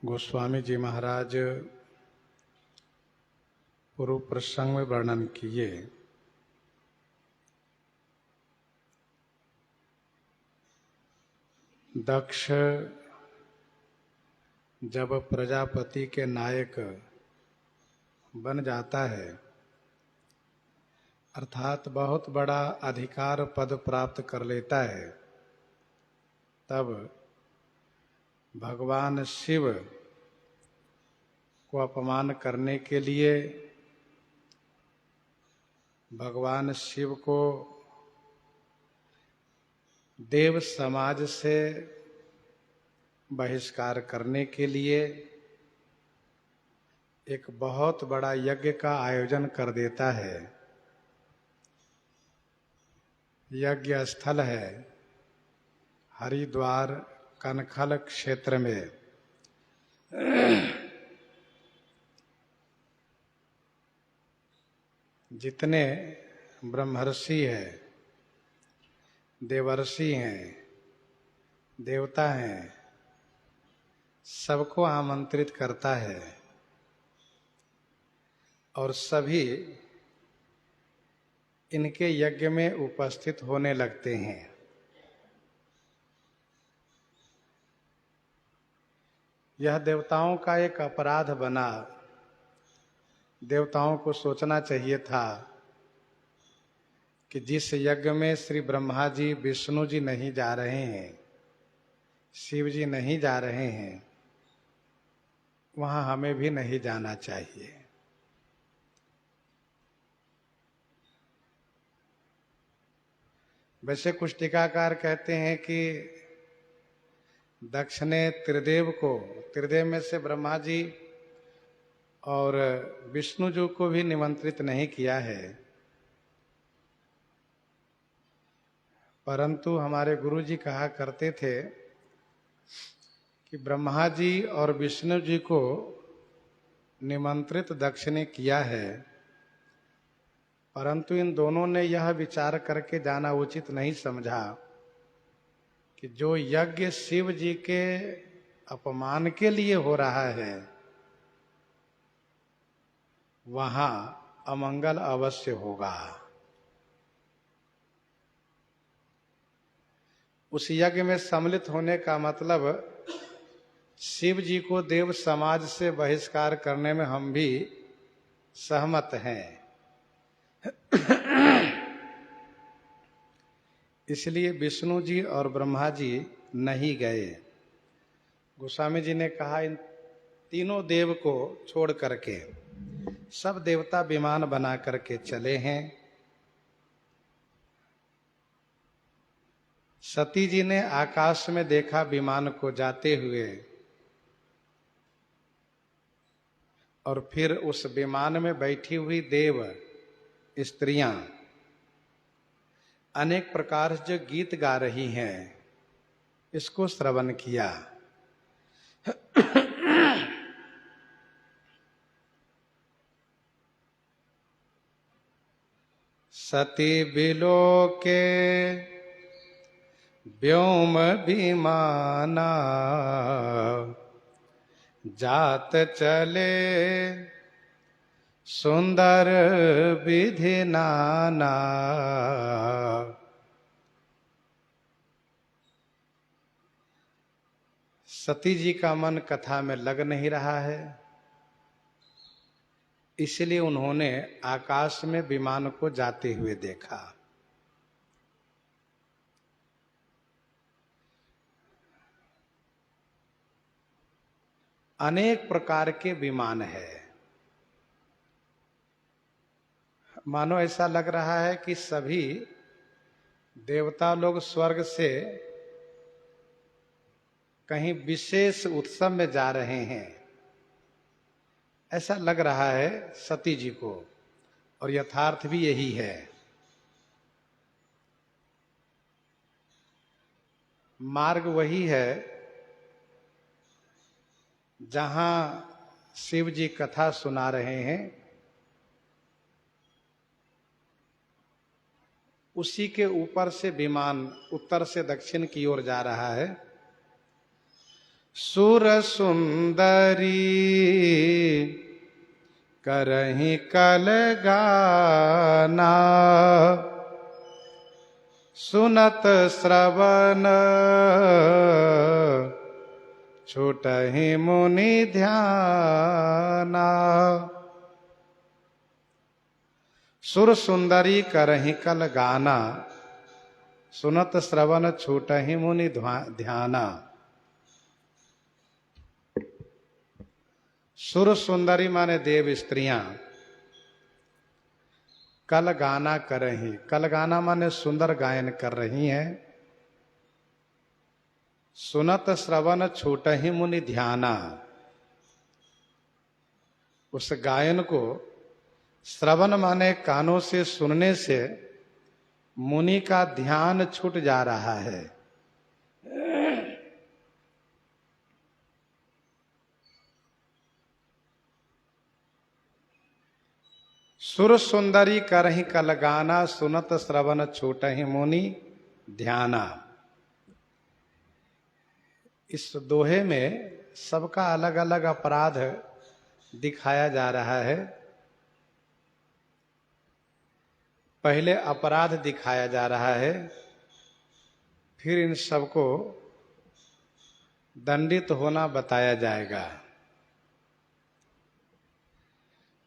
गोस्वामी जी महाराज पूर्व प्रसंग में वर्णन किए दक्ष जब प्रजापति के नायक बन जाता है अर्थात बहुत बड़ा अधिकार पद प्राप्त कर लेता है, तब भगवान शिव को अपमान करने के लिए भगवान शिव को देव समाज से बहिष्कार करने के लिए एक बहुत बड़ा यज्ञ का आयोजन कर देता है। यज्ञ स्थल है हरिद्वार कनखल क्षेत्र में। जितने ब्रह्मर्षि हैं, देवर्षि हैं, देवता हैं, सबको आमंत्रित करता है और सभी इनके यज्ञ में उपस्थित होने लगते हैं। यह देवताओं का एक अपराध बना। देवताओं को सोचना चाहिए था कि जिस यज्ञ में श्री ब्रह्मा जी विष्णु जी नहीं जा रहे हैं, शिव जी नहीं जा रहे हैं, वहां हमें भी नहीं जाना चाहिए। वैसे कुछ टीकाकार कहते हैं कि दक्ष ने त्रिदेव में से ब्रह्मा जी और विष्णु जी को भी निमंत्रित नहीं किया है, परंतु हमारे गुरु जी कहा करते थे कि ब्रह्मा जी और विष्णु जी को निमंत्रित दक्ष ने किया है, परंतु इन दोनों ने यह विचार करके जाना उचित नहीं समझा कि जो यज्ञ शिव जी के अपमान के लिए हो रहा है वहां अमंगल अवश्य होगा। उस यज्ञ में सम्मिलित होने का मतलब शिव जी को देव समाज से बहिष्कार करने में हम भी सहमत हैं। इसलिए विष्णु जी और ब्रह्मा जी नहीं गए। गोस्वामी जी ने कहा इन तीनों देव को छोड़ करके सब देवता विमान बना करके चले हैं। सती जी ने आकाश में देखा विमान को जाते हुए और फिर उस विमान में बैठी हुई देव स्त्रियां अनेक प्रकार से जो गीत गा रही हैं इसको श्रवण किया। सती बिलोके व्योम विमाना जात चले सुंदर विधि नाना। सती जी का मन कथा में लग नहीं रहा है, इसलिए उन्होंने आकाश में विमान को जाते हुए देखा। अनेक प्रकार के विमान है, मानो ऐसा लग रहा है कि सभी देवता लोग स्वर्ग से कहीं विशेष उत्सव में जा रहे हैं, ऐसा लग रहा है सती जी को, और यथार्थ भी यही है। मार्ग वही है जहां शिव जी कथा सुना रहे हैं, उसी के ऊपर से विमान उत्तर से दक्षिण की ओर जा रहा है। सुर सुंदरी करहि कल गाना, सुनत श्रवण छूटहि मुनि ध्याना। सुर सुंदरी करहि कल गाना, सुनत श्रवण छूटहि मुनि ध्याना। सुर सुंदरी माने देव स्त्रियां कल गाना कर रही, कल गाना माने सुंदर गायन कर रही हैं। सुनत श्रवण छूटहि मुनि ध्याना, उस गायन को श्रवण माने कानों से सुनने से मुनि का ध्यान छूट जा रहा है। सुर सुंदरी करहि कल गाना, सुनत श्रवण छूटहि मुनि ध्याना। इस दोहे में सबका अलग अलग अपराध दिखाया जा रहा है। पहले अपराध दिखाया जा रहा है, फिर इन सबको दंडित होना बताया जाएगा।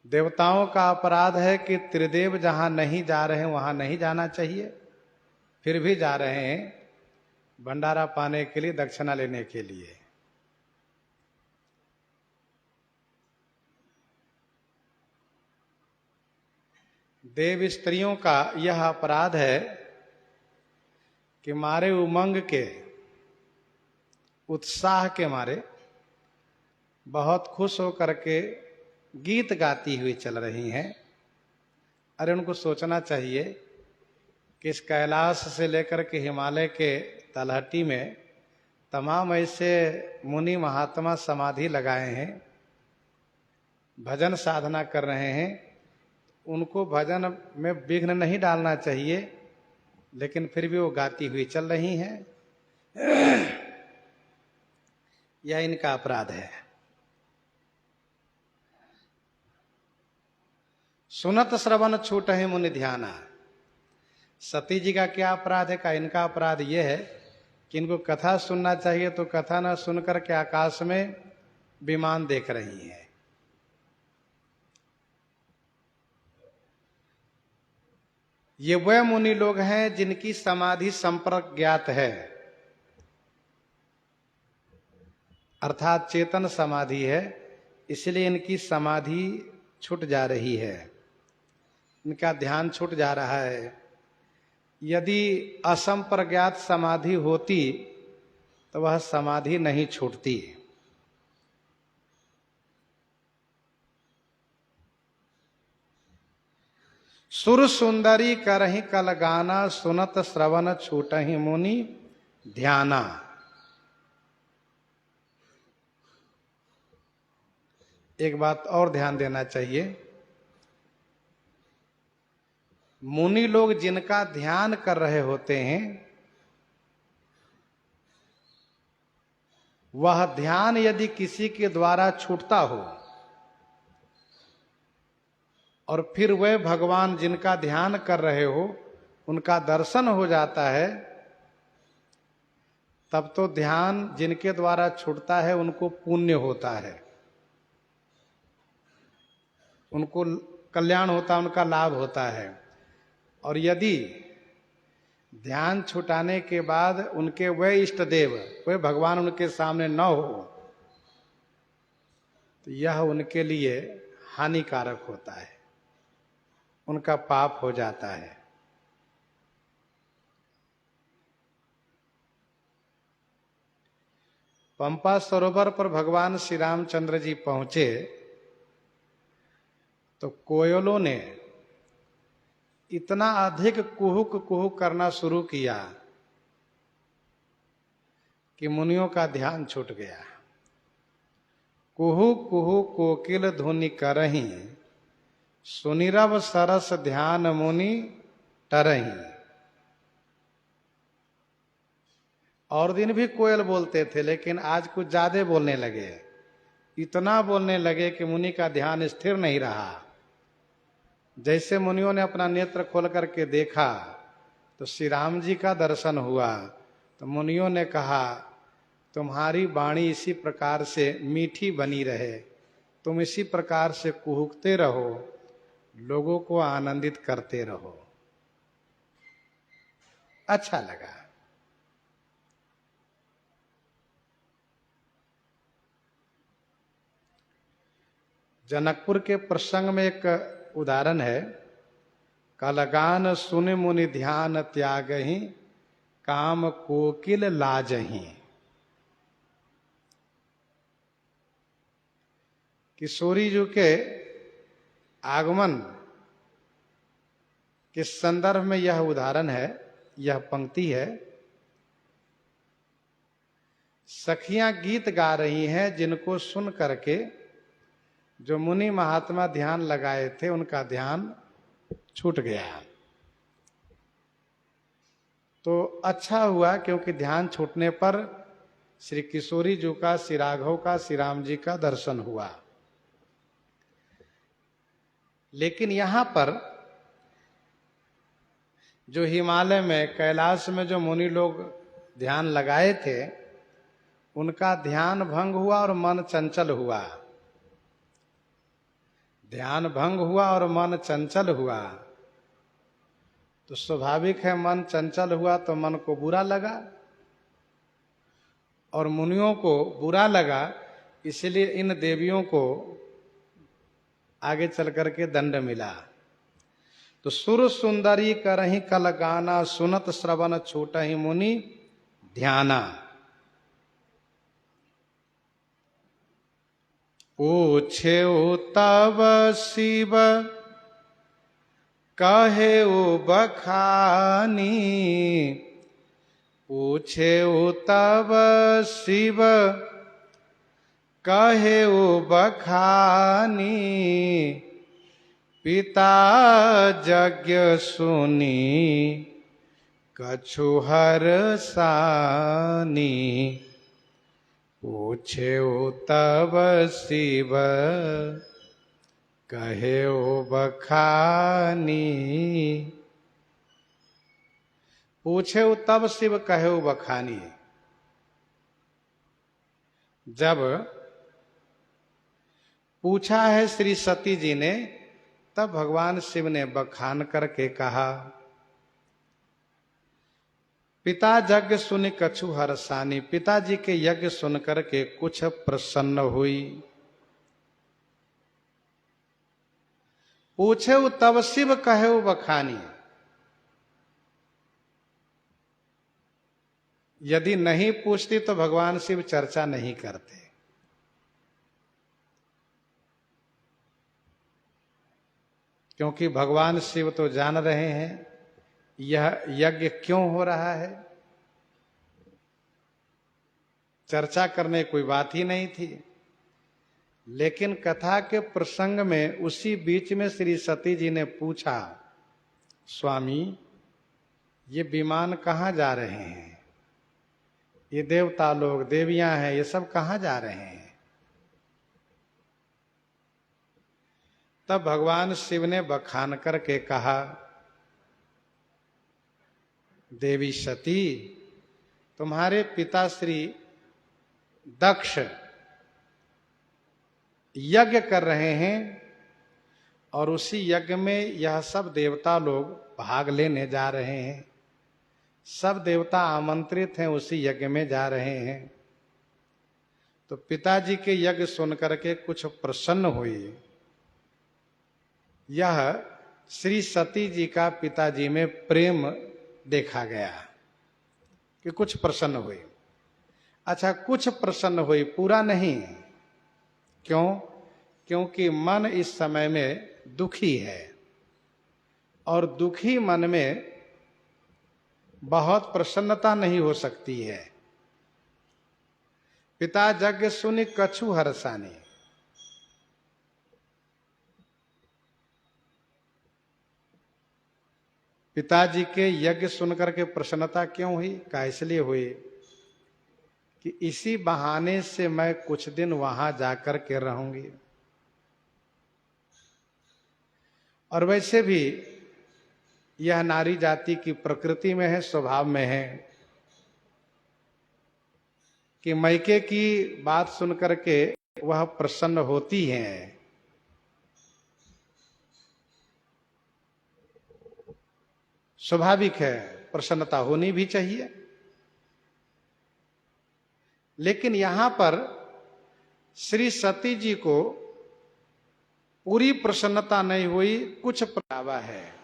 देवताओं का अपराध है कि त्रिदेव जहां नहीं जा रहे हैं वहां नहीं जाना चाहिए, फिर भी जा रहे हैं भंडारा पाने के लिए, दक्षिणा लेने के लिए। देव स्त्रियों का यह अपराध है कि मारे उमंग के, उत्साह के मारे बहुत खुश होकर के गीत गाती हुई चल रही हैं। अरे उनको सोचना चाहिए कि इस कैलाश से लेकर के हिमालय के तलहटी में तमाम ऐसे मुनि महात्मा समाधि लगाए हैं, भजन साधना कर रहे हैं। उनको भजन में विघ्न नहीं डालना चाहिए, लेकिन फिर भी वो गाती हुई चल रही हैं। यह इनका अपराध है। सुनत श्रवण छूटहि मुनि ध्याना। सती जी का क्या अपराध है? का इनका अपराध यह है कि इनको कथा सुनना चाहिए तो कथा न सुनकर के आकाश में विमान देख रही हैं। ये वह मुनि लोग हैं जिनकी समाधि संपर्क ज्ञात है, अर्थात चेतन समाधि है, इसलिए इनकी समाधि छूट जा रही है, इनका ध्यान छूट जा रहा है। यदि असंप्रज्ञात समाधि होती तो वह समाधि नहीं छूटती। सुर सुंदरी करहि कल गाना, सुनत श्रवण छूटहि मुनि ध्याना। एक बात और ध्यान देना चाहिए, मुनि लोग जिनका ध्यान कर रहे होते हैं वह ध्यान यदि किसी के द्वारा छूटता हो और फिर वह भगवान जिनका ध्यान कर रहे हो उनका दर्शन हो जाता है, तब तो ध्यान जिनके द्वारा छूटता है उनको पुण्य होता है, उनको कल्याण होता है, उनका लाभ होता है। और यदि ध्यान छुटाने के बाद उनके वह इष्ट देव, वह भगवान उनके सामने न हो तो यह उनके लिए हानिकारक होता है, उनका पाप हो जाता है। पंपा सरोवर पर भगवान श्री रामचंद्र जी पहुंचे तो कोयलों ने इतना अधिक कुहुक कुहुक करना शुरू किया कि मुनियों का ध्यान छूट गया। कुहु कुहु कोकिल धुनि करहि, सुनिरव सरस ध्यान मुनि टरहि। और दिन भी कोयल बोलते थे, लेकिन आज कुछ ज्यादा बोलने लगे। इतना बोलने लगे कि मुनि का ध्यान स्थिर नहीं रहा। जैसे मुनियों ने अपना नेत्र खोल करके देखा तो श्री राम जी का दर्शन हुआ। तो मुनियों ने कहा, तुम्हारी वाणी इसी प्रकार से मीठी बनी रहे, तुम इसी प्रकार से कुहुकते रहो, लोगों को आनंदित करते रहो। अच्छा लगा। जनकपुर के प्रसंग में एक उदाहरण है। कलगान सुन मुनि ध्यान त्यागहि, काम कोकिल लाजहि। किशोरी जी के आगमन के संदर्भ में यह उदाहरण है, यह पंक्ति है। सखियां गीत गा रही हैं, जिनको सुन करके जो मुनि महात्मा ध्यान लगाए थे उनका ध्यान छूट गया। तो अच्छा हुआ, क्योंकि ध्यान छूटने पर श्री किशोरी जी का, श्री राघव का, श्री राम जी का दर्शन हुआ। लेकिन यहां पर जो हिमालय में, कैलाश में जो मुनि लोग ध्यान लगाए थे, उनका ध्यान भंग हुआ और मन चंचल हुआ। ध्यान भंग हुआ और मन चंचल हुआ, तो स्वाभाविक है मन चंचल हुआ तो मन को बुरा लगा, और मुनियों को बुरा लगा, इसलिए इन देवियों को आगे चल करके दंड मिला। तो सुर सुंदरी करहि कल गाना, सुनत श्रवण छूटहि मुनि ध्याना। पूछे तब शिव कहे बखानी, पूछे तब शिव कहे बखानी, पिता यज्ञ सुनी कछु हरसानी। पूछे तब शिव कहे बखानी। पूछे तब शिव कहे बखानी। जब पूछा है श्री सती जी ने, तब भगवान शिव ने बखान करके कहा, पिता यज्ञ सुन कछु हरसानी। पिताजी के यज्ञ सुन करके कुछ प्रसन्न हुई। पूछे तब शिव कहे बखानी। यदि नहीं पूछती तो भगवान शिव चर्चा नहीं करते। क्योंकि भगवान शिव तो जान रहे हैं यह यज्ञ क्यों हो रहा है, चर्चा करने कोई बात ही नहीं थी। लेकिन कथा के प्रसंग में उसी बीच में श्री सती जी ने पूछा, स्वामी ये विमान कहाँ जा रहे हैं, ये देवता लोग, देवियां हैं, ये सब कहाँ जा रहे हैं। तब भगवान शिव ने बखान करके कहा, देवी सती, तुम्हारे पिता श्री दक्ष यज्ञ कर रहे हैं, और उसी यज्ञ में यह सब देवता लोग भाग लेने जा रहे हैं। सब देवता आमंत्रित हैं, उसी यज्ञ में जा रहे हैं। तो पिताजी के यज्ञ सुन करके कुछ प्रसन्न हुई। यह श्री सती जी का पिताजी में प्रेम देखा गया कि कुछ प्रसन्न हुई। अच्छा, कुछ प्रसन्न हुई, पूरा नहीं। क्यों? क्योंकि मन इस समय में दुखी है, और दुखी मन में बहुत प्रसन्नता नहीं हो सकती है। पिता यज्ञ सुनि कछु हरसानी। पिताजी के यज्ञ सुनकर के प्रसन्नता क्यों हुई? का इसलिए हुई कि इसी बहाने से मैं कुछ दिन वहां जाकर के रहूंगी। और वैसे भी यह नारी जाति की प्रकृति में है, स्वभाव में है कि मैके की बात सुनकर के वह प्रसन्न होती हैं। स्वाभाविक है, प्रसन्नता होनी भी चाहिए। लेकिन यहां पर श्री सती जी को पूरी प्रसन्नता नहीं हुई, कुछ परावा है।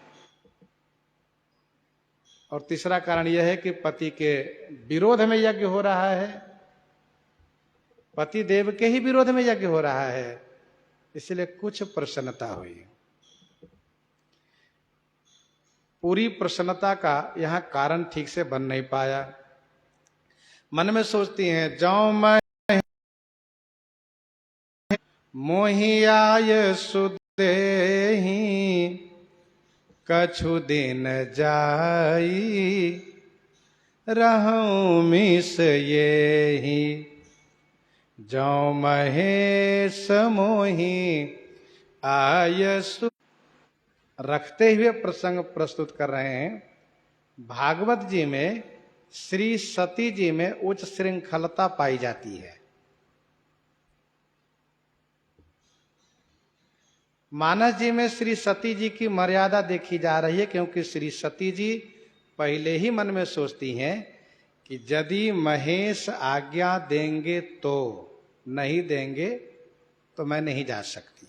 और तीसरा कारण यह है कि पति के विरोध में यज्ञ हो रहा है, पति देव के ही विरोध में यज्ञ हो रहा है, इसलिए कुछ प्रसन्नता हुई। पूरी प्रसन्नता का यहां कारण ठीक से बन नहीं पाया। मन में सोचती हैं, जाऊं मैं मोहियाय सुदेही कछु दिन जाई रहूं मिस ये ही जाऊं महेश मोही आय सु। रखते हुए प्रसंग प्रस्तुत कर रहे हैं। भागवत जी में श्री सती जी में उच्च श्रृंखलता पाई जाती है। मानस जी में श्री सती जी की मर्यादा देखी जा रही है, क्योंकि श्री सती जी पहले ही मन में सोचती हैं कि यदि महेश आज्ञा देंगे तो, नहीं देंगे तो मैं नहीं जा सकती।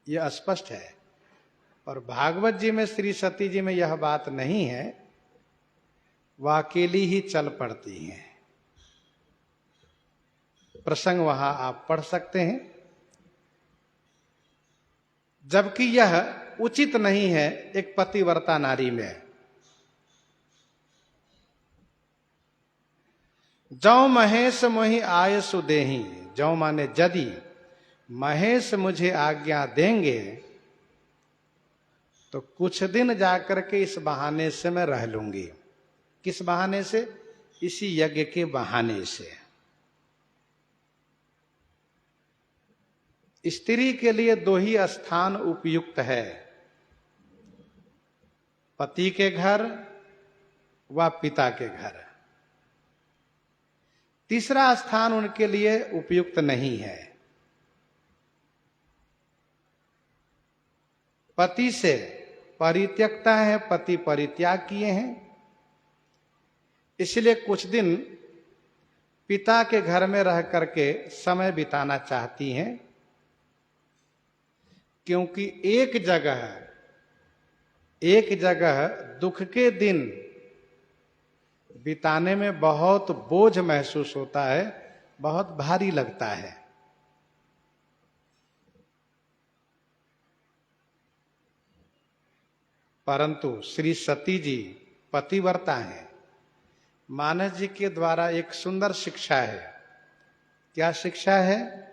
यह स्पष्ट है। और भागवत जी में श्री सती जी में यह बात नहीं है, वह अकेली ही चल पड़ती हैं। प्रसंग वहां आप पढ़ सकते हैं। जबकि यह उचित नहीं है एक पतिव्रता नारी में। जौ महेश मोहि आय सुदेही, जौ माने यदि महेश मुझे आज्ञा देंगे तो कुछ दिन जाकर के इस बहाने से मैं रह लूंगी। किस बहाने से? इसी यज्ञ के बहाने से। स्त्री के लिए दो ही स्थान उपयुक्त है, पति के घर व पिता के घर। तीसरा स्थान उनके लिए उपयुक्त नहीं है। पति से परित्यक्ता है, पति परित्याग किए हैं, इसलिए कुछ दिन पिता के घर में रह करके समय बिताना चाहती हैं। क्योंकि एक जगह दुख के दिन बिताने में बहुत बोझ महसूस होता है, बहुत भारी लगता है। परंतु श्री सती जी पतिव्रता हैं। मानस जी के द्वारा एक सुंदर शिक्षा है। क्या शिक्षा है?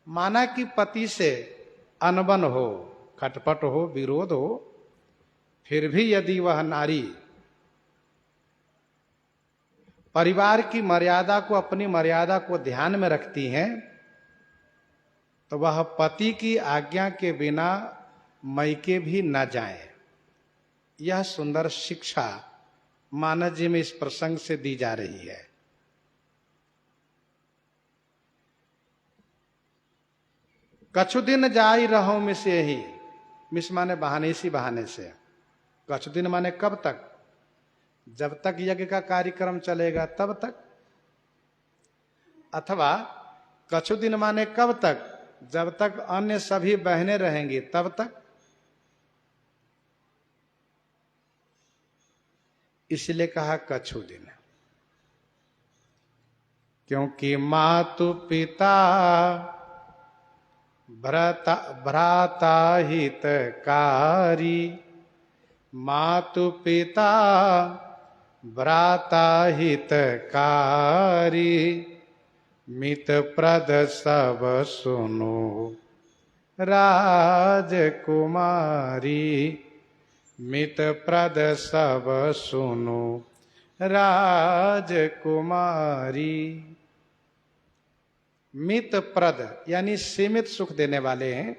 माना कि पति से अनबन हो, खटपट हो, विरोध हो, फिर भी यदि वह नारी परिवार की मर्यादा को, अपनी मर्यादा को ध्यान में रखती हैं, तो वह पति की आज्ञा के बिना मैके भी न जाए। यह सुंदर शिक्षा मानस जी में इस प्रसंग से दी जा रही है। कछु दिन जाई रहो मिस यही, मिस माने बहाने, इसी बहाने से। कछु दिन माने कब तक? जब तक यज्ञ का कार्यक्रम चलेगा तब तक। अथवा कछु दिन माने कब तक? जब तक अन्य सभी बहनें रहेंगी तब तक। इसलिए कहा कछु दिन, क्योंकि मातु पिता भ्राता हितकारी, मातु पिता भ्राता हितकारी, मित प्रद सब सुनो राजकुमारी, मित प्रद सब सुनो राजकुमारी। मित प्रद यानी सीमित सुख देने वाले हैं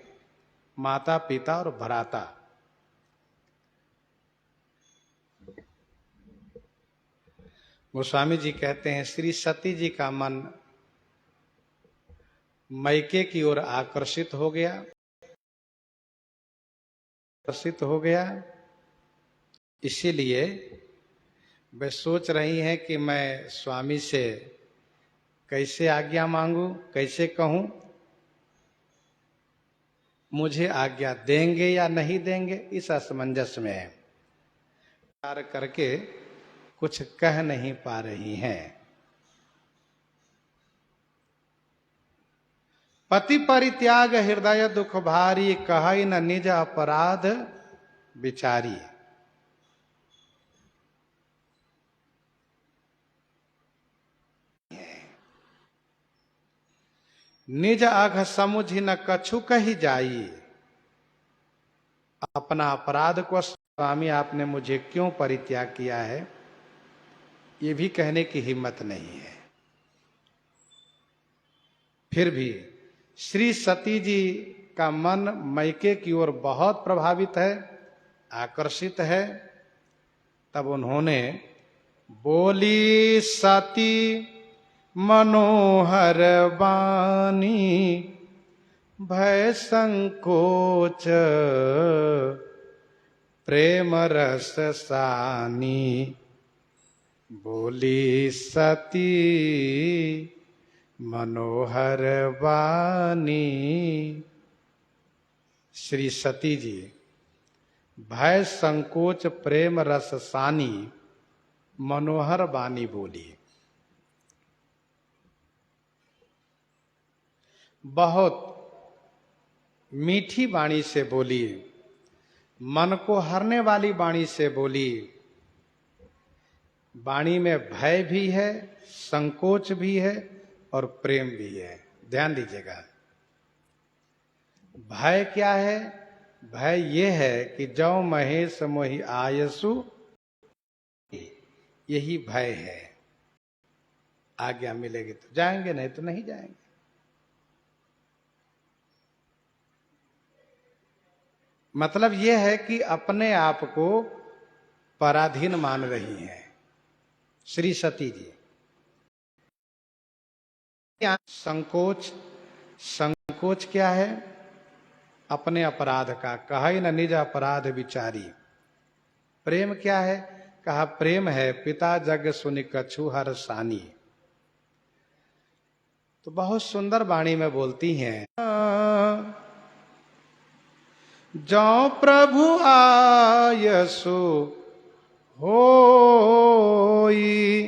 माता पिता और भ्राता। गोस्वामी जी कहते हैं श्री सती जी का मन मैके की ओर आकर्षित हो गया। इसीलिए वे सोच रही हैं कि मैं स्वामी से कैसे आज्ञा मांगू, कैसे कहूं, मुझे आज्ञा देंगे या नहीं देंगे, इस असमंजस में है। विचार करके कुछ कह नहीं पा रही हैं। पति परित्याग हृदय दुख भारी, कहई न निज अपराध विचारी। निज अघ समुझि न कछु कही जाई। अपना अपराध को स्वामी आपने मुझे क्यों परित्याग किया है, ये भी कहने की हिम्मत नहीं है। फिर भी श्री सती जी का मन मैके की ओर बहुत प्रभावित है, आकर्षित है। तब उन्होंने बोली सती मनोहर बानी, भय संकोच प्रेम रस सानी। बोली सती मनोहर वाणी। श्री सती जी भय संकोच प्रेम रस सानी मनोहर वाणी बोली। बहुत मीठी वाणी से बोली, मन को हरने वाली वाणी से बोली। वाणी में भय भी है, संकोच भी है और प्रेम भी है। ध्यान दीजिएगा, भय क्या है? भय ये है कि जौ महेश मोहि आयसु, यही भय है। आज्ञा मिलेगी तो जाएंगे, नहीं तो नहीं जाएंगे। मतलब यह है कि अपने आप को पराधीन मान रही हैं श्री सती जी। संकोच, संकोच क्या है? अपने अपराध का। कहई न निज अपराध विचारी। प्रेम क्या है? कहा प्रेम है पिता जग सुनि कछु हर सानी। तो बहुत सुंदर वाणी में बोलती हैं, जो प्रभु आयसु होई,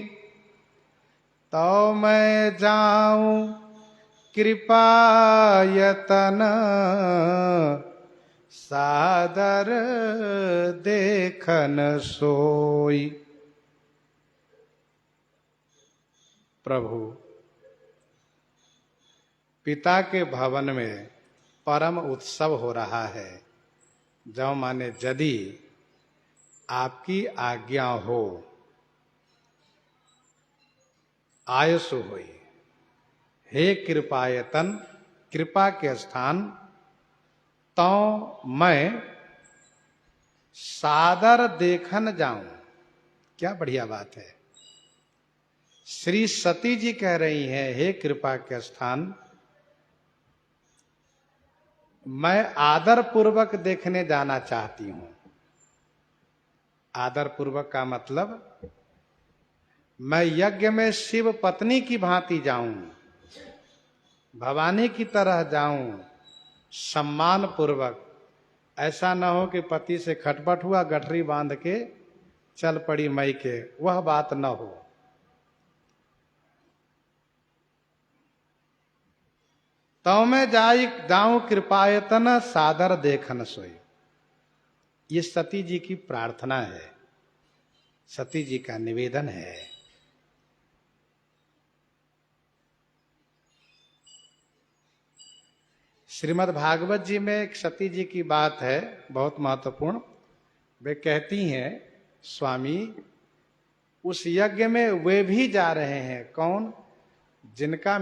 तो मैं जाऊं कृपायतन, सादर देखन सोई। प्रभु पिता के भवन में परम उत्सव हो रहा है। जो माने यदि आपकी आज्ञा हो, आयसु हुई, हे कृपायतन, कृपा के स्थान, तो मैं सादर देखन जाऊं। क्या बढ़िया बात है। श्री सती जी कह रही हैं, हे कृपा के स्थान, मैं आदर पूर्वक देखने जाना चाहती हूं। आदर पूर्वक का मतलब मैं यज्ञ में शिव पत्नी की भांति जाऊं, भवानी की तरह जाऊं, सम्मान पूर्वक। ऐसा न हो कि पति से खटपट हुआ, गठरी बांध के चल पड़ी मई के, वह बात न हो। तो मैं जाऊं कृपायतन, सादर देखन सोई। ये सती जी की प्रार्थना है, सती जी का निवेदन है। श्रीमद् भागवत जी में एक सती जी की बात है, बहुत महत्वपूर्ण। वे कहती हैं, स्वामी उस यज्ञ में वे भी जा रहे हैं। कौन? जिनका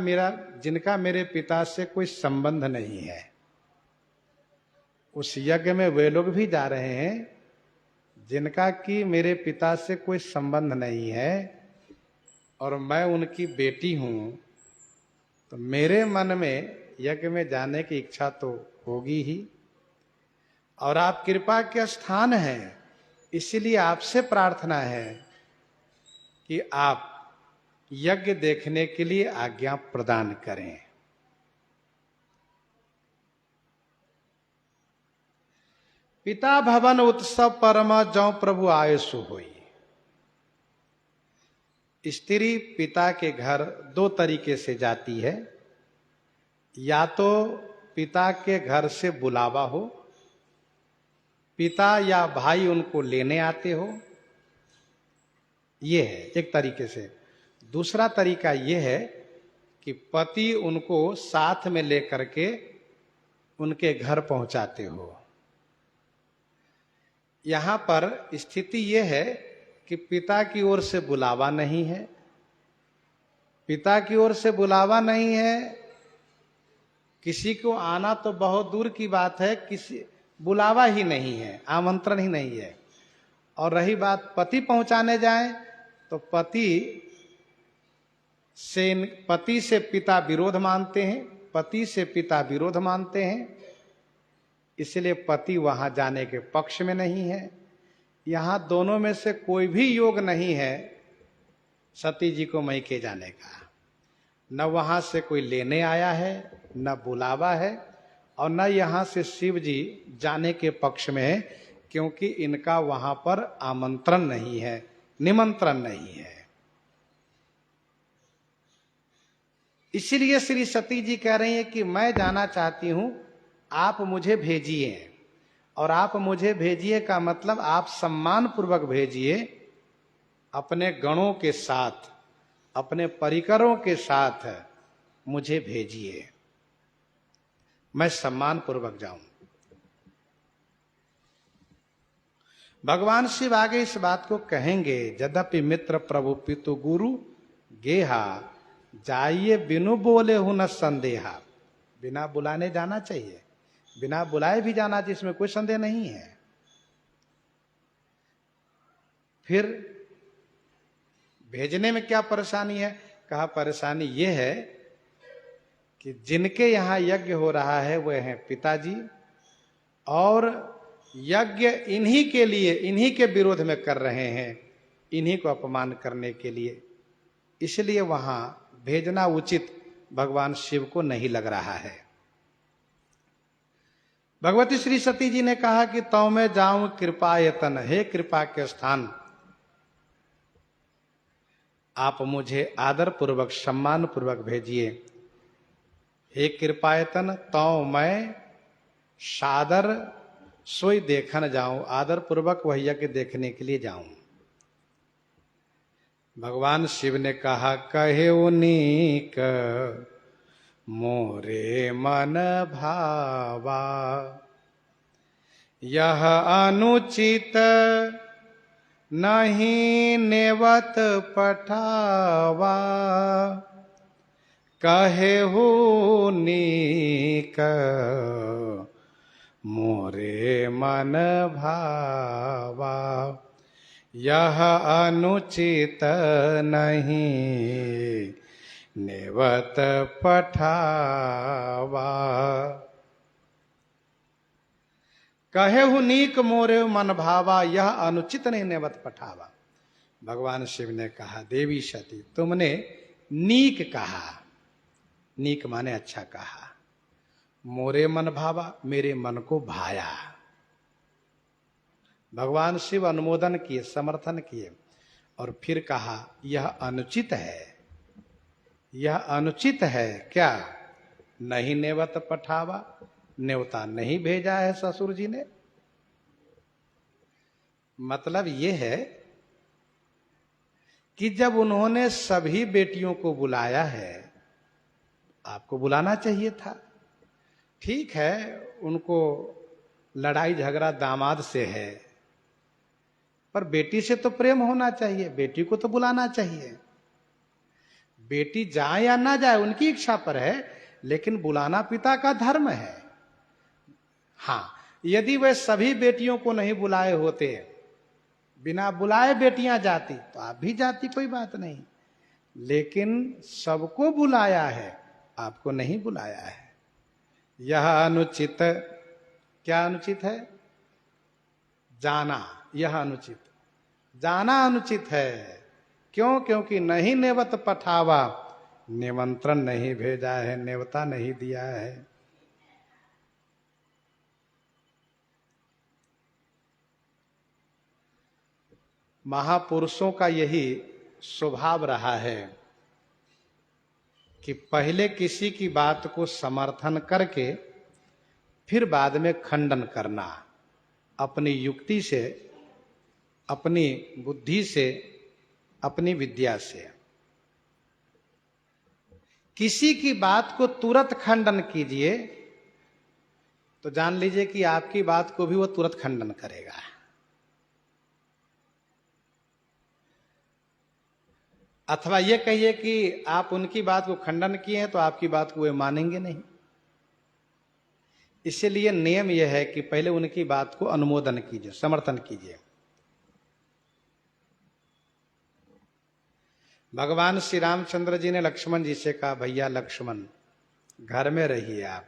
मेरे पिता से कोई संबंध नहीं है। उस यज्ञ में वे लोग भी जा रहे हैं जिनका कि मेरे पिता से कोई संबंध नहीं है, और मैं उनकी बेटी हूं, तो मेरे मन में यज्ञ में जाने की इच्छा तो होगी ही। और आप कृपा के स्थान हैं, इसलिए आपसे प्रार्थना है कि आप यज्ञ देखने के लिए आज्ञा प्रदान करें। पिता भवन उत्सव परमा जौ प्रभु आयसु होई। स्त्री पिता के घर दो तरीके से जाती है, या तो पिता के घर से बुलावा हो, पिता या भाई उनको लेने आते हो, ये है एक तरीके से। दूसरा तरीका ये है कि पति उनको साथ में लेकर के उनके घर पहुंचाते हो। यहां पर स्थिति ये है कि पिता की ओर से बुलावा नहीं है। पिता की ओर से बुलावा नहीं है, किसी को आना तो बहुत दूर की बात है, किसी बुलावा ही नहीं है, आमंत्रण ही नहीं है। और रही बात पति पहुंचाने जाए, तो पति से पिता विरोध मानते हैं, पति से पिता विरोध मानते हैं, इसलिए पति वहां जाने के पक्ष में नहीं है। यहां दोनों में से कोई भी योग नहीं है सती जी को मैके जाने का। न वहां से कोई लेने आया है, न बुलावा है, और न यहां से शिव जी जाने के पक्ष में है, क्योंकि इनका वहां पर आमंत्रण नहीं है, निमंत्रण नहीं है। इसीलिए श्री सती जी कह रही हैं कि मैं जाना चाहती हूं, आप मुझे भेजिए। और आप मुझे भेजिए का मतलब आप सम्मान पूर्वक भेजिए, अपने गणों के साथ, अपने परिकरों के साथ मुझे भेजिए, मैं सम्मान पूर्वक जाऊं। भगवान शिव आगे इस बात को कहेंगे, यद्यपि मित्र प्रभु पितु गुरु गेहा, जाइए बिनु बोले हूं न संदेहा। बिना बुलाने जाना चाहिए, बिना बुलाए भी जाना चाहिए, इसमें कोई संदेह नहीं है। फिर भेजने में क्या परेशानी है? कहा परेशानी यह है कि जिनके यहां यज्ञ हो रहा है वह हैं पिताजी, और यज्ञ इन्हीं के लिए, इन्हीं के विरोध में कर रहे हैं, इन्हीं को अपमान करने के लिए, इसलिए वहां भेजना उचित भगवान शिव को नहीं लग रहा है। भगवती श्री सती जी ने कहा कि तौ मैं जाऊं कृपायतन, हे कृपा के स्थान, आप मुझे आदर पूर्वक सम्मान पूर्वक भेजिए। हे कृपायतन, तौ मैं सादर सोई देखन जाऊं, आदर पूर्वक वह यज्ञ देखने के लिए जाऊं। भगवान शिव ने कहा, कहे उनीक मोरे मन भावा, यह अनुचित नहीं नेवत पठावा, कहे उनीक मोरे मन भावा, यह अनुचित नहीं नेवत पठावा। कहे हु नीक मोरे मन भावा, यह अनुचित नहीं नेवत पठावा। भगवान शिव ने कहा, देवी सती तुमने नीक कहा, नीक माने अच्छा कहा, मोरे मन भावा मेरे मन को भाया। भगवान शिव अनुमोदन किए, समर्थन किए, और फिर कहा यह अनुचित है, यह अनुचित है। क्या? नहीं नेवत पठावा, न्योता नहीं भेजा है ससुर जी ने। मतलब यह है कि जब उन्होंने सभी बेटियों को बुलाया है, आपको बुलाना चाहिए था। ठीक है, उनको लड़ाई झगड़ा दामाद से है, पर बेटी से तो प्रेम होना चाहिए, बेटी को तो बुलाना चाहिए। बेटी जाए या ना जाए उनकी इच्छा पर है, लेकिन बुलाना पिता का धर्म है। हाँ, यदि वे सभी बेटियों को नहीं बुलाए होते, बिना बुलाए बेटियां जाती तो आप भी जाती, कोई बात नहीं। लेकिन सबको बुलाया है, आपको नहीं बुलाया है। यह अनुचित, क्या अनुचित है? जाना, यह अनुचित, जाना अनुचित है। क्यों? क्योंकि नहीं नेवत पठावा, निमंत्रण नहीं भेजा है, नेवता नहीं दिया है। महापुरुषों का यही स्वभाव रहा है कि पहले किसी की बात को समर्थन करके फिर बाद में खंडन करना, अपनी युक्ति से, अपनी बुद्धि से, अपनी विद्या से। किसी की बात को तुरंत खंडन कीजिए तो जान लीजिए कि आपकी बात को भी वो तुरंत खंडन करेगा। अथवा ये कहिए कि आप उनकी बात को खंडन किए हैं तो आपकी बात को वे मानेंगे नहीं। इसलिए नियम यह है कि पहले उनकी बात को अनुमोदन कीजिए, समर्थन कीजिए। भगवान श्री रामचंद्र जी ने लक्ष्मण जी से कहा, भैया लक्ष्मण घर में रहिए आप,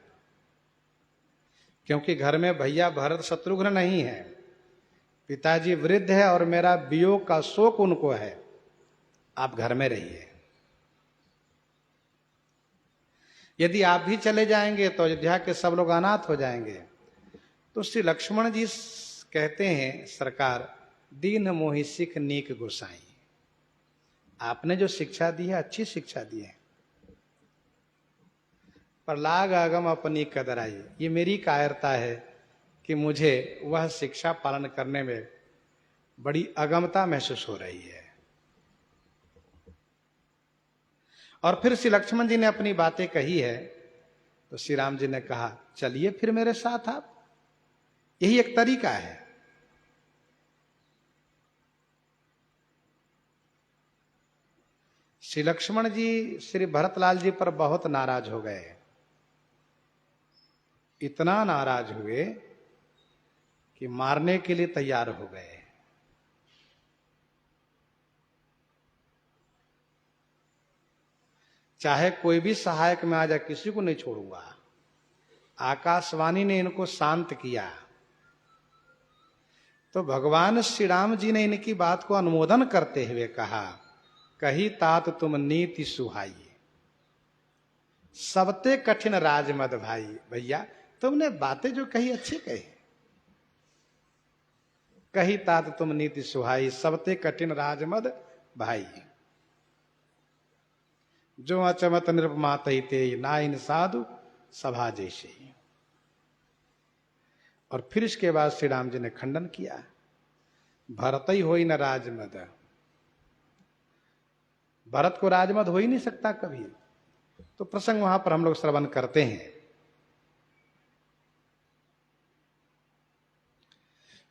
क्योंकि घर में भैया भरत शत्रुघ्न नहीं है, पिताजी वृद्ध है और मेरा वियोग का शोक उनको है, आप घर में रहिए। यदि आप भी चले जाएंगे तो अयोध्या के सब लोग अनाथ हो जाएंगे। तो श्री लक्ष्मण जी कहते हैं, सरकार दीन मोहि सिख नीक गोसाई, आपने जो शिक्षा दी है अच्छी शिक्षा दी है, पर लाग आगम अपनी कदराई, ये मेरी कायरता है कि मुझे वह शिक्षा पालन करने में बड़ी अगमता महसूस हो रही है। और फिर श्री लक्ष्मण जी ने अपनी बातें कही है तो श्री राम जी ने कहा, चलिए फिर मेरे साथ आप, यही एक तरीका है। श्री लक्ष्मण जी श्री भरतलाल जी पर बहुत नाराज हो गए, इतना नाराज हुए कि मारने के लिए तैयार हो गए। चाहे कोई भी सहायक में आ जाए, किसी को नहीं छोड़ूंगा। आकाशवाणी ने इनको शांत किया तो भगवान श्री राम जी ने इनकी बात को अनुमोदन करते हुए कहा, कही तात तुम नीति सुहाई, सबते कठिन राजमद भाई। भैया तुमने बातें जो कही अच्छी कही। कही तात तुम नीति सुहाई, सबते कठिन राजमद भाई, जो अचमत निरुपमात ते नाइन साधु सभा जैसे। और फिर इसके बाद श्री राम जी ने खंडन किया, भरत ही हो ही न राजमद, भरत को राजमद हो ही नहीं सकता कभी। तो प्रसंग वहां पर हम लोग श्रवण करते हैं।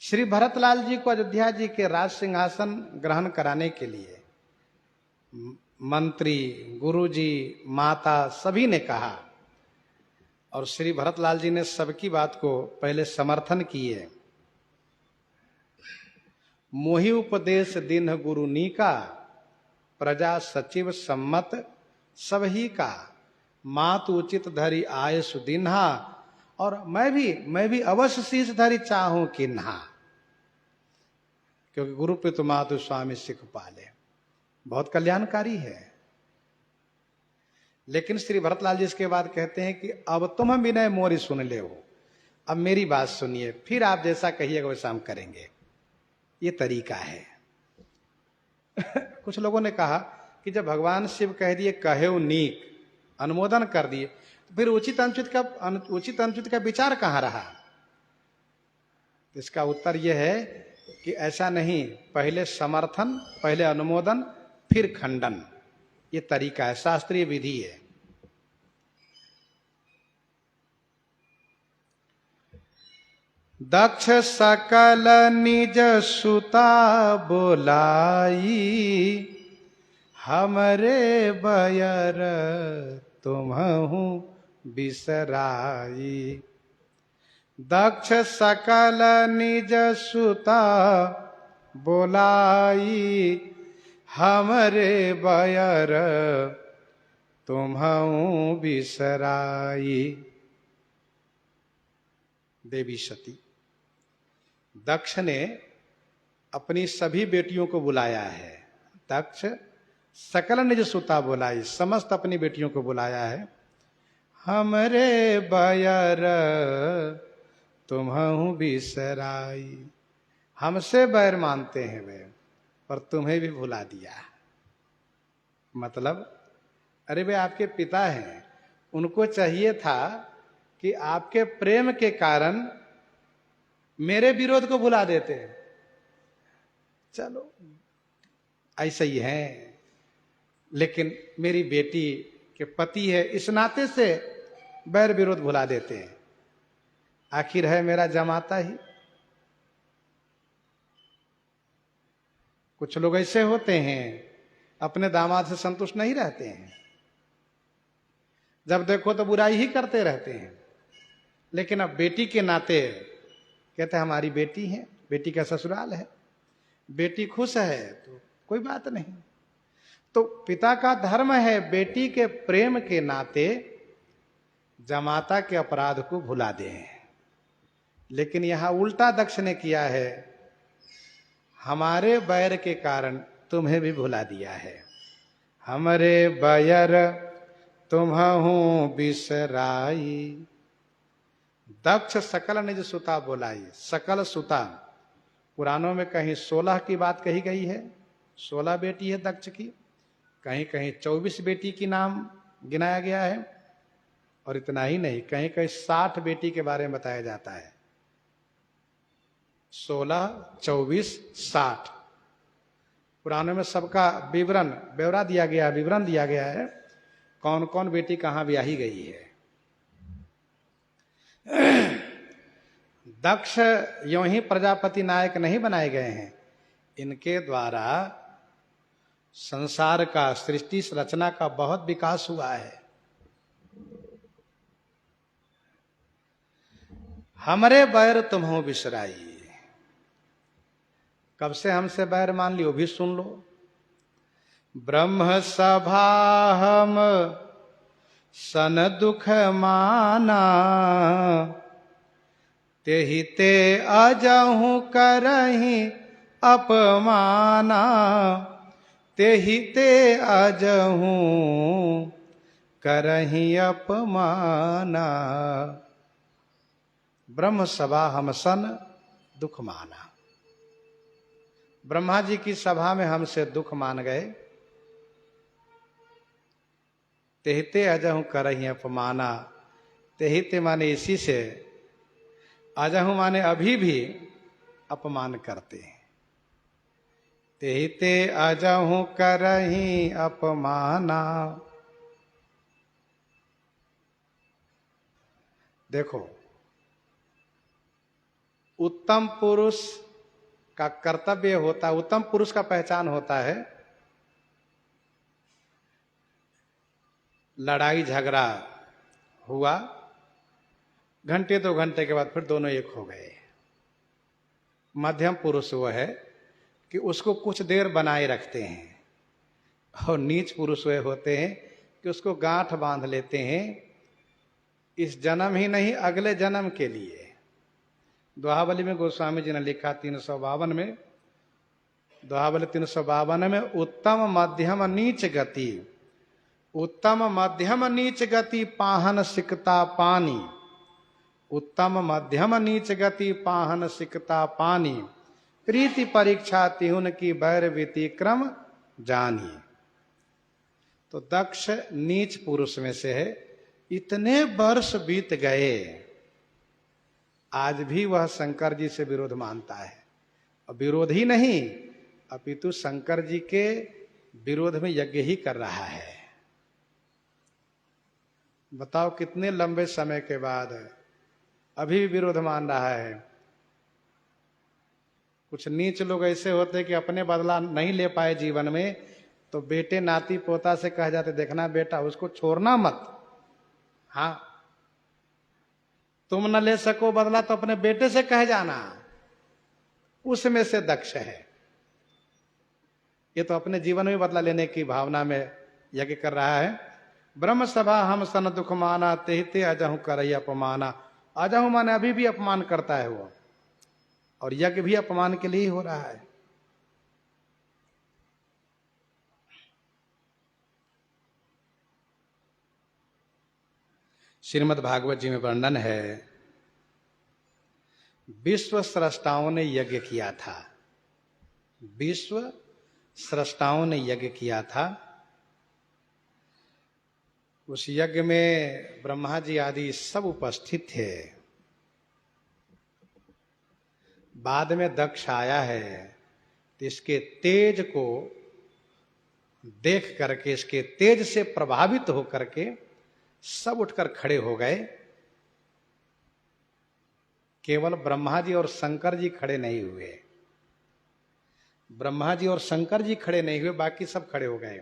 श्री भरतलाल जी को अयोध्या जी के राज सिंहासन ग्रहण कराने के लिए मंत्री, गुरुजी, माता सभी ने कहा, और श्री भरतलाल जी ने सबकी बात को पहले समर्थन किए। मोहि उपदेश दिन गुरु नीका, प्रजा सचिव सम्मत सबही का, मात उचित धरी आय सुदिन्हा, और मैं भी अवश्य शीश धरी चाहूं किन्हा, क्योंकि गुरु पितु मातु स्वामी सिख पाले, बहुत कल्याणकारी है। लेकिन श्री भरतलाल जी इसके बाद कहते हैं कि अब तुम विनय मोरी सुन ले हो, अब मेरी बात सुनिए, फिर आप जैसा कहिएगा वैसा हम करेंगे। ये तरीका है। कुछ लोगों ने कहा कि जब भगवान शिव कह दिए कहे नीक, अनुमोदन कर दिए, तो फिर उचित अनुचित का विचार कहां रहा? इसका उत्तर यह है कि ऐसा नहीं, पहले समर्थन, पहले अनुमोदन, फिर खंडन, ये तरीका है, शास्त्रीय विधि है। दक्ष सकल निज सुता बोलाई, हमरे बयर तुम्हु बिसराई। दक्ष सकल निज सुता बोलाई, हमरे बयर तुम्हु बिसराई। देवी सती, दक्ष ने अपनी सभी बेटियों को बुलाया है। दक्ष सकल निज सुता बुलाई, समस्त अपनी बेटियों को बुलाया है। हमरे बयर तुम्हु बिसराई, हमसे बैर मानते हैं वे, पर तुम्हें भी भुला दिया। मतलब अरे वे आपके पिता हैं, उनको चाहिए था कि आपके प्रेम के कारण मेरे विरोध को भुला देते। चलो ऐसा ही है, लेकिन मेरी बेटी के पति है इस नाते से बैर विरोध भुला देते हैं। आखिर है मेरा जमाता ही। कुछ लोग ऐसे होते हैं, अपने दामाद से संतुष्ट नहीं रहते हैं, जब देखो तो बुराई ही करते रहते हैं। लेकिन अब बेटी के नाते कहते हैं हमारी बेटी है, बेटी का ससुराल है, बेटी खुश है तो कोई बात नहीं। तो पिता का धर्म है बेटी के प्रेम के नाते जमाता के अपराध को भुला दें। लेकिन यहां उल्टा दक्ष ने किया है, हमारे बैर के कारण तुम्हें भी भुला दिया है। हमरे बैर तुम्हु बिसराई। दक्ष सकल निज सुता बोलाई। सकल सुता, पुराणों में कहीं 16 की बात कही गई है, 16 बेटी है दक्ष की, कहीं कहीं 24 बेटी की नाम गिनाया गया है। और इतना ही नहीं, कहीं कहीं 60 बेटी के बारे में बताया जाता है। 16, 24, 60 पुराणों में सबका विवरण ब्यौरा दिया गया, विवरण दिया गया है, कौन कौन बेटी कहां ब्याही गई है। दक्ष यों ही प्रजापति नायक नहीं बनाए गए हैं, इनके द्वारा संसार का, सृष्टि रचना का बहुत विकास हुआ है। हमरे बैर तुम्हों बिसराई। कब से हमसे बैर मान लियो, भी सुन लो। ब्रह्म सभा हम सन दुख माना, तेहि ते अजहु करहि अपमाना, तेहि ते अजहु करहि अपमाना। ब्रह्म सभा हम सन दुख माना। ब्रह्मा जी की सभा में हमसे दुख मान गए। तेहिते अजहु करहि अपमाना। तेहिते माने इसी से, अजहु माने अभी भी अपमान करते हैं। तेहिते अजहु करहि अपमाना। देखो, उत्तम पुरुष का कर्तव्य होता है, उत्तम पुरुष का पहचान होता है, लड़ाई झगड़ा हुआ, घंटे 2 घंटे के बाद फिर दोनों एक हो गए। मध्यम पुरुष वो है कि उसको कुछ देर बनाए रखते हैं, और नीच पुरुष वे होते हैं कि उसको गांठ बांध लेते हैं, इस जन्म ही नहीं अगले जन्म के लिए। दोहाबली में गोस्वामी जी ने लिखा 352 में, दोहाबली 352 में, उत्तम मध्यम नीच गति, उत्तम मध्यम नीच गति पाहन सिकता पानी, उत्तम मध्यम नीच गति पाहन सिकता पानी, प्रीति परीक्षा तिहुन की बैर व्यतिक्रम जानी। तो दक्ष नीच पुरुष में से है। इतने वर्ष बीत गए, आज भी वह शंकर जी से विरोध मानता है। और विरोध ही नहीं, अपितु शंकर जी के विरोध में यज्ञ ही कर रहा है। बताओ कितने लंबे समय के बाद अभी भी विरोध मान रहा है। कुछ नीच लोग ऐसे होते कि अपने बदला नहीं ले पाए जीवन में, तो बेटे नाती पोता से कह जाते, देखना बेटा उसको छोड़ना मत। हाँ, तुम न ले सको बदला तो अपने बेटे से कह जाना। उसमें से दक्ष है। ये तो अपने जीवन में बदला लेने की भावना में यज्ञ कर रहा है। ब्रह्म सभा हम सन दुख माना, तेहते अजहु करई अपमाना। अजहु माने अभी भी अपमान करता है वो, और यज्ञ भी अपमान के लिए ही हो रहा है। श्रीमद् भागवत जी में वर्णन है, विश्व स्रष्टाओं ने यज्ञ किया था। विश्व स्रष्टाओं ने यज्ञ किया था। उस यज्ञ में ब्रह्मा जी आदि सब उपस्थित थे। बाद में दक्ष आया है, तो इसके तेज को देख करके, इसके तेज से प्रभावित होकर के सब उठकर खड़े हो गए। केवल ब्रह्मा जी और शंकर जी खड़े नहीं हुए। ब्रह्मा जी और शंकर जी खड़े नहीं हुए, बाकी सब खड़े हो गए।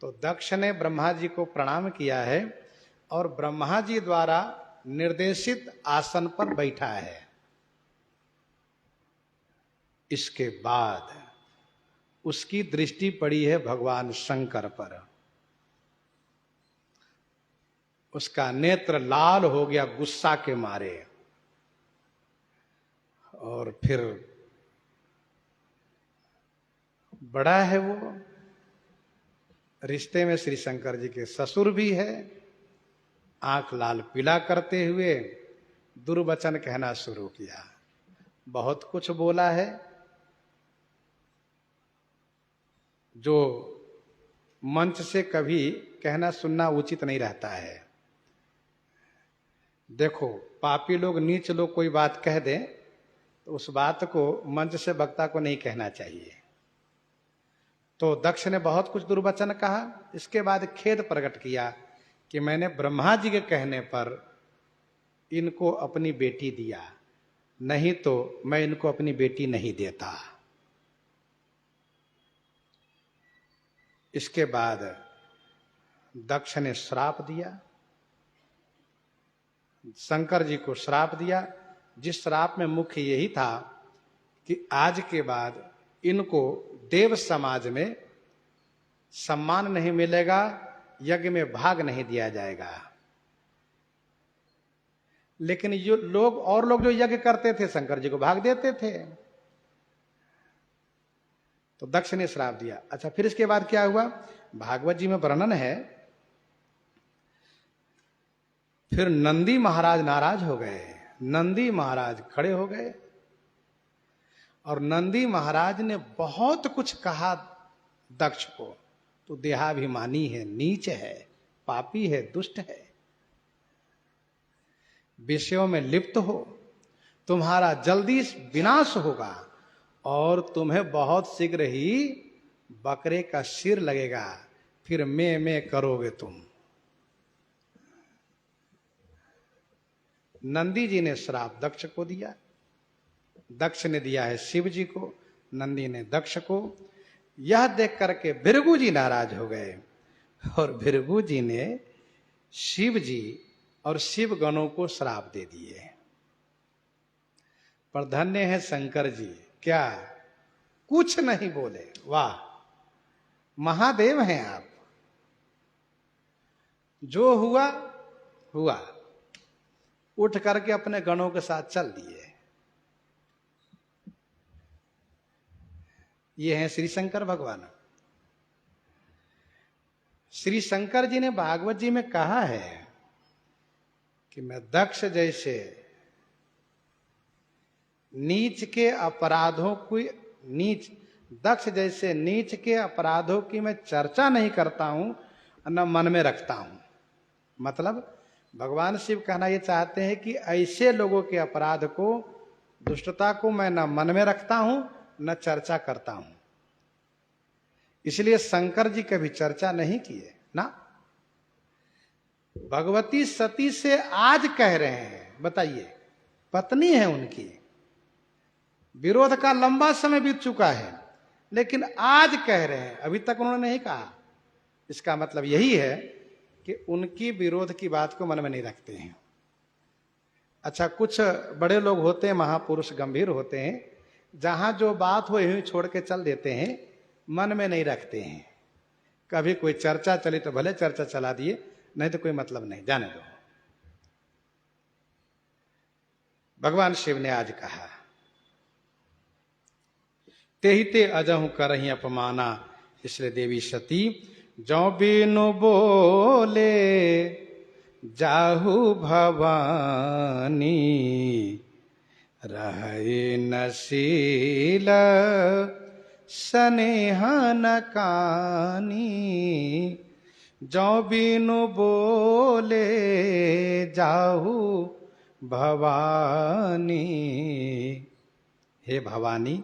तो दक्ष ने ब्रह्मा जी को प्रणाम किया है और ब्रह्मा जी द्वारा निर्देशित आसन पर बैठा है। इसके बाद उसकी दृष्टि पड़ी है भगवान शंकर पर। उसका नेत्र लाल हो गया गुस्सा के मारे, और फिर बड़ा है वो, रिश्ते में श्री शंकर जी के ससुर भी है। आंख लाल पीला करते हुए दुर्वचन कहना शुरू किया। बहुत कुछ बोला है जो मंच से कभी कहना सुनना उचित नहीं रहता है। देखो, पापी लोग, नीच लोग कोई बात कह दें तो उस बात को मंच से वक्ता को नहीं कहना चाहिए। तो दक्ष ने बहुत कुछ दुर्वचन कहा। इसके बाद खेद प्रकट किया कि मैंने ब्रह्मा जी के कहने पर इनको अपनी बेटी दिया, नहीं तो मैं इनको अपनी बेटी नहीं देता। इसके बाद दक्ष ने श्राप दिया, शंकर जी को श्राप दिया, जिस श्राप में मुख्य यही था कि आज के बाद इनको देव समाज में सम्मान नहीं मिलेगा, यज्ञ में भाग नहीं दिया जाएगा। लेकिन जो लोग और लोग जो यज्ञ करते थे शंकर जी को भाग देते थे। तो दक्ष ने श्राप दिया। अच्छा, फिर इसके बाद क्या हुआ? भागवत जी में वर्णन है, फिर नंदी महाराज नाराज हो गए। नंदी महाराज खड़े हो गए और नंदी महाराज ने बहुत कुछ कहा दक्ष को। तो देहाभिमानी है, नीच है, पापी है, दुष्ट है, विषयों में लिप्त हो, तुम्हारा जल्दी विनाश होगा और तुम्हें बहुत शीघ्र ही बकरे का सिर लगेगा, फिर मैं करोगे तुम। नंदी जी ने श्राप दक्ष को दिया। दक्ष ने दिया है शिव जी को, नंदी ने दक्ष को। यह देख करके भृगु जी नाराज हो गए और भृगु जी ने शिव जी और शिव गणों को श्राप दे दिए। पर धन्य है शंकर जी, क्या कुछ नहीं बोले। वाह, महादेव हैं आप। जो हुआ हुआ, उठ करके अपने गणों के साथ चल दिए। ये हैं श्री शंकर भगवान। श्री शंकर जी ने भागवत जी में कहा है कि मैं दक्ष जैसे नीच के अपराधों की दक्ष जैसे नीच के अपराधों की मैं चर्चा नहीं करता हूं, न मन में रखता हूं। मतलब भगवान शिव कहना ये चाहते हैं कि ऐसे लोगों के अपराध को, दुष्टता को मैं न मन में रखता हूं न चर्चा करता हूं। इसलिए शंकर जी कभी चर्चा नहीं किए ना। भगवती सती से आज कह रहे हैं, बताइए, पत्नी है उनकी, विरोध का लंबा समय बीत चुका है, लेकिन आज कह रहे हैं, अभी तक उन्होंने नहीं कहा। इसका मतलब यही है कि उनकी विरोध की बात को मन में नहीं रखते हैं। अच्छा, कुछ बड़े लोग होते हैं, महापुरुष गंभीर होते हैं, जहां जो बात हो यही छोड़ के चल देते हैं, मन में नहीं रखते हैं। कभी कोई चर्चा चली तो भले चर्चा चला दिए, नहीं तो कोई मतलब नहीं, जाने दो। भगवान शिव ने आज कहा, ते ही ते अजहु करही अपमाना, इसलिए देवी सती जौ बिनु बोले जाहु भवानी, रहे नशील स्नेह न कानी, जौ बिनु बोले जाहु भवानी। हे भवानी,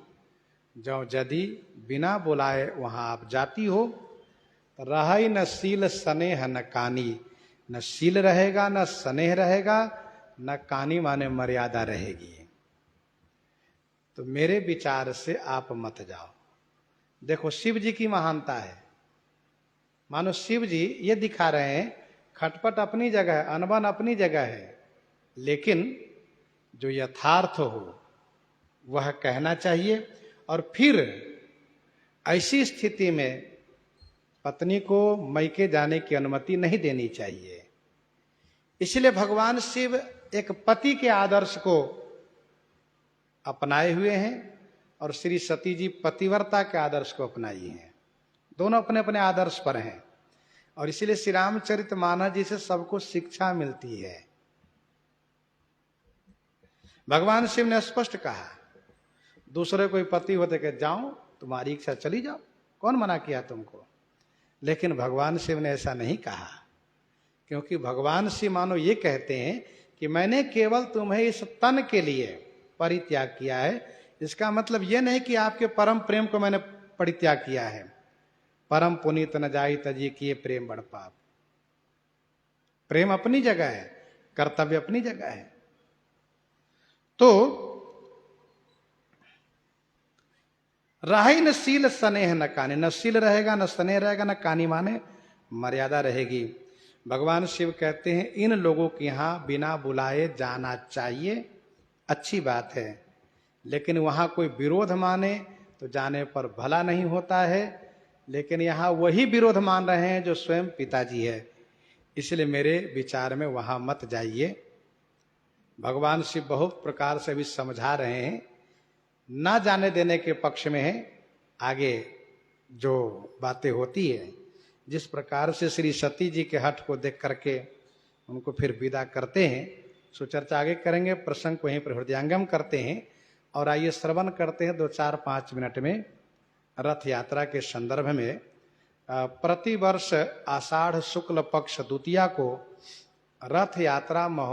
जो यदि बिना बुलाए वहां आप जाती हो, रही न शील स्नेह न कानी, न शील रहेगा, न स्नेह रहेगा, न कानी माने मर्यादा रहेगी। तो मेरे विचार से आप मत जाओ। देखो, शिव जी की महानता है। मानो शिव जी ये दिखा रहे हैं, खटपट अपनी जगह है, अनबन अपनी जगह है, लेकिन जो यथार्थ हो वह कहना चाहिए। और फिर ऐसी स्थिति में पत्नी को मैके जाने की अनुमति नहीं देनी चाहिए। इसलिए भगवान शिव एक पति के आदर्श को अपनाए हुए हैं और श्री सती जी पतिव्रता के आदर्श को अपनाई हैं। दोनों अपने अपने आदर्श पर हैं और इसलिए श्री रामचरितमानस जी से सबको शिक्षा मिलती है। भगवान शिव ने स्पष्ट कहा, दूसरे कोई पति होते कि जाओ, तुम्हारी इच्छा, चली जाओ, कौन मना किया तुमको। लेकिन भगवान शिव ने ऐसा नहीं कहा, क्योंकि भगवान शिव मानो ये कहते हैं कि मैंने केवल तुम्हें इस तन के लिए परित्याग किया है। इसका मतलब ये नहीं कि आपके परम प्रेम को मैंने परित्याग किया है। परम पुनीत न जाई तजी किए प्रेम बड़ पाप। प्रेम अपनी जगह है, कर्तव्य अपनी जगह है। तो रही न शील स्नेह न कानी, न शील रहेगा, न स्नेह रहेगा, न कानी माने मर्यादा रहेगी। भगवान शिव कहते हैं, इन लोगों के यहां बिना बुलाए जाना चाहिए, अच्छी बात है, लेकिन वहां कोई विरोध माने तो जाने पर भला नहीं होता है। लेकिन यहां वही विरोध मान रहे हैं जो स्वयं पिताजी है, इसलिए मेरे विचार में वहां मत जाइए। भगवान शिव बहुत प्रकार से भी समझा रहे हैं, ना जाने देने के पक्ष में है। आगे जो बातें होती है, जिस प्रकार से श्री सती जी के हठ को देख करके उनको फिर विदा करते हैं, सो चर्चा आगे करेंगे। प्रसंग को यहीं पर हृदयंगम करते हैं और आइए श्रवण करते हैं 2-4-5 मिनट में रथ यात्रा के संदर्भ में। प्रतिवर्ष आषाढ़ शुक्ल पक्ष द्वितीया को रथ यात्रा महोत्सव